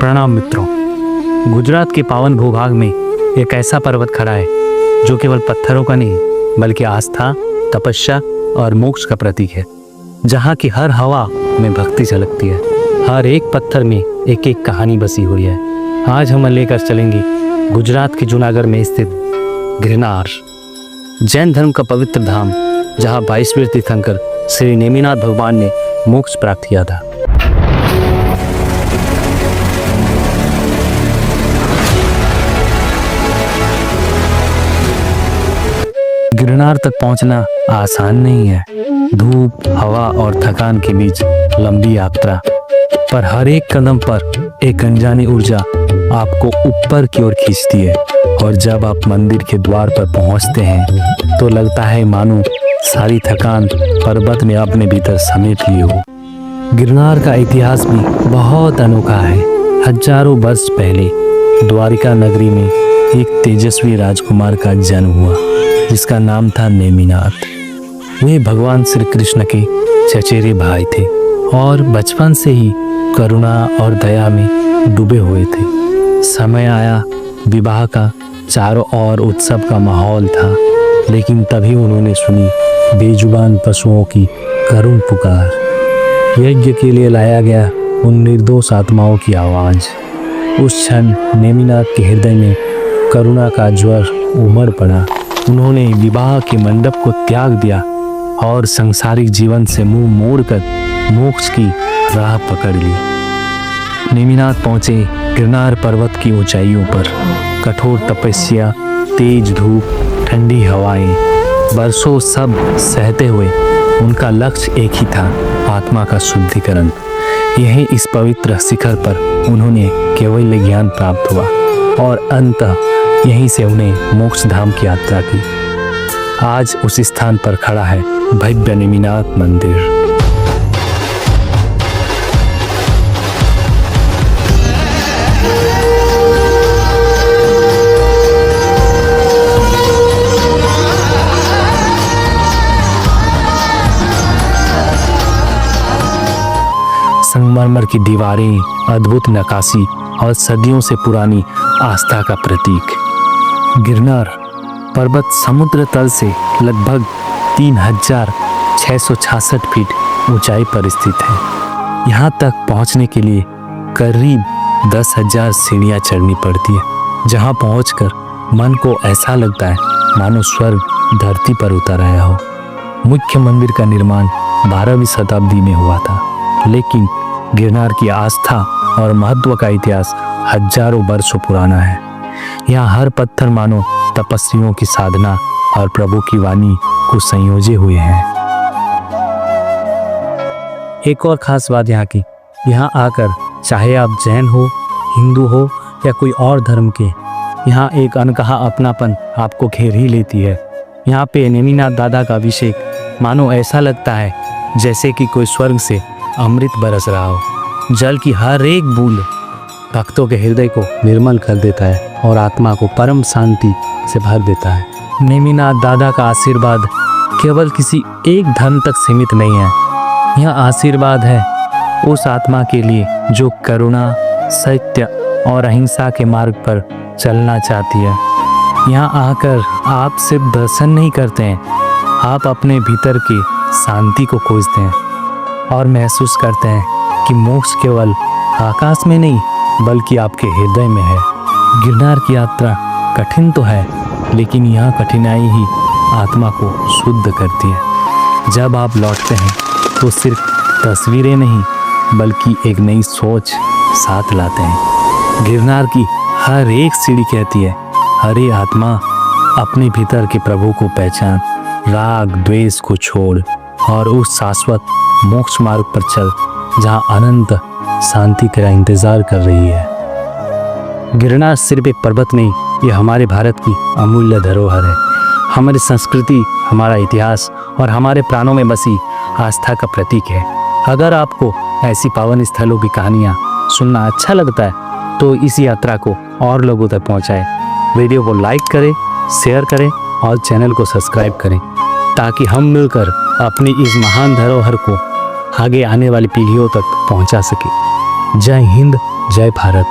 प्रणाम मित्रों। गुजरात के पावन भूभाग में एक ऐसा पर्वत खड़ा है जो केवल पत्थरों का नहीं बल्कि आस्था, तपस्या और मोक्ष का प्रतीक है। जहाँ की हर हवा में भक्ति झलकती है, हर एक पत्थर में एक एक कहानी बसी हुई है। आज हम लेकर चलेंगे गुजरात के जूनागढ़ में स्थित गिरनार, जैन धर्म का पवित्र धाम, जहाँ 22वें तीर्थंकर श्री नेमिनाथ भगवान ने मोक्ष प्राप्त किया था। गिरनार तक पहुंचना आसान नहीं है। धूप, हवा और थकान के बीच लंबी यात्रा, पर हर एक कदम पर एक अनजानी ऊर्जा आपको ऊपर की ओर खींचती है। और जब आप मंदिर के द्वार पर पहुंचते हैं तो लगता है मानो सारी थकान पर्वत ने अपने भीतर समेट ली हो। गिरनार का इतिहास भी बहुत अनोखा है। हजारों वर्ष पहले द्वारिका नगरी में एक तेजस्वी राजकुमार का जन्म हुआ जिसका नाम था नेमिनाथ। वे भगवान श्री कृष्ण के चचेरे भाई थे और बचपन से ही करुणा और दया में डूबे हुए थे। समय आया विवाह का, चारों ओर उत्सव का माहौल था, लेकिन तभी उन्होंने सुनी बेजुबान पशुओं की करुण पुकार। यज्ञ के लिए लाया गया उन निर्दोष आत्माओं की आवाज। उस क्षण नेमिनाथ के हृदय में करुणा का ज्वर उमड़ पड़ा। उन्होंने विवाह के मंडप को त्याग दिया और सांसारिक जीवन से मुंह मोड़कर मोक्ष की राह पकड़ ली। नेमिनाथ पहुंचे गिरनार पर्वत की ऊंचाइयों पर। कठोर तपस्या, तेज धूप, ठंडी हवाएं, बरसों सब सहते हुए उनका लक्ष्य एक ही था, आत्मा का शुद्धिकरण। यही इस पवित्र शिखर पर उन्होंने केवल ज्ञान प्राप्त हुआ और अंततः यहीं से उन्हें मोक्ष धाम की यात्रा की। आज उस स्थान पर खड़ा है भव्य नेमिनाथ मंदिर। संगमरमर की दीवारें, अद्भुत नक्काशी और सदियों से पुरानी आस्था का प्रतीक। गिरनार पर्वत समुद्र तल से लगभग 3666 फीट ऊंचाई पर स्थित है। यहाँ तक पहुँचने के लिए करीब 10,000 सीढ़ियाँ चढ़नी पड़ती है, जहाँ पहुँचकर मन को ऐसा लगता है मानो स्वर्ग धरती पर उतर आया हो। मुख्य मंदिर का निर्माण 12वीं शताब्दी में हुआ था, लेकिन गिरनार की आस्था और महत्व का इतिहास हजारों वर्षों पुराना है। यहाँ हर पत्थर मानो तपस्वियों की साधना और प्रभु की वाणी को संयोजे हुए हैं। एक और खास बात यहाँ की, यहाँ आकर चाहे आप जैन हो, हिंदू हो या कोई और धर्म के, यहाँ एक अनकहा अपनापन आपको घेर ही लेती है। यहाँ पे नेमिनाथ दादा का अभिषेक मानो ऐसा लगता है जैसे कि कोई स्वर्ग से अमृत बरस रहा हो। जल की हर एक बूंद भक्तों के हृदय को निर्मल कर देता है और आत्मा को परम शांति से भर देता है। नेमिनाथ दादा का आशीर्वाद केवल किसी एक धर्म तक सीमित नहीं है। यह आशीर्वाद है उस आत्मा के लिए जो करुणा, सत्य और अहिंसा के मार्ग पर चलना चाहती है। यहाँ आकर आप सिर्फ दर्शन नहीं करते हैं, आप अपने भीतर की शांति को खोजते हैं और महसूस करते हैं कि मोक्ष केवल आकाश में नहीं बल्कि आपके हृदय में है। गिरनार की यात्रा कठिन तो है, लेकिन यह कठिनाई ही आत्मा को शुद्ध करती है। जब आप लौटते हैं तो सिर्फ तस्वीरें नहीं बल्कि एक नई सोच साथ लाते हैं। गिरनार की हर एक सीढ़ी कहती है, हरे आत्मा, अपने भीतर के प्रभु को पहचान, राग द्वेष को छोड़ और उस शाश्वत मोक्ष मार्ग पर चल जहाँ अनंत शांति तेरा इंतजार कर रही है। गिरनार सिर्फ एक पर्वत नहीं, ये हमारे भारत की अमूल्य धरोहर है। हमारी संस्कृति, हमारा इतिहास और हमारे प्राणों में बसी आस्था का प्रतीक है। अगर आपको ऐसी पावन स्थलों की कहानियाँ सुनना अच्छा लगता है तो इस यात्रा को और लोगों तक पहुँचाएं। वीडियो को लाइक करें, शेयर करें और चैनल को सब्सक्राइब करें ताकि हम मिलकर अपनी इस महान धरोहर को आगे आने वाली पीढ़ियों तक पहुंचा सके। जय हिंद, जय भारत।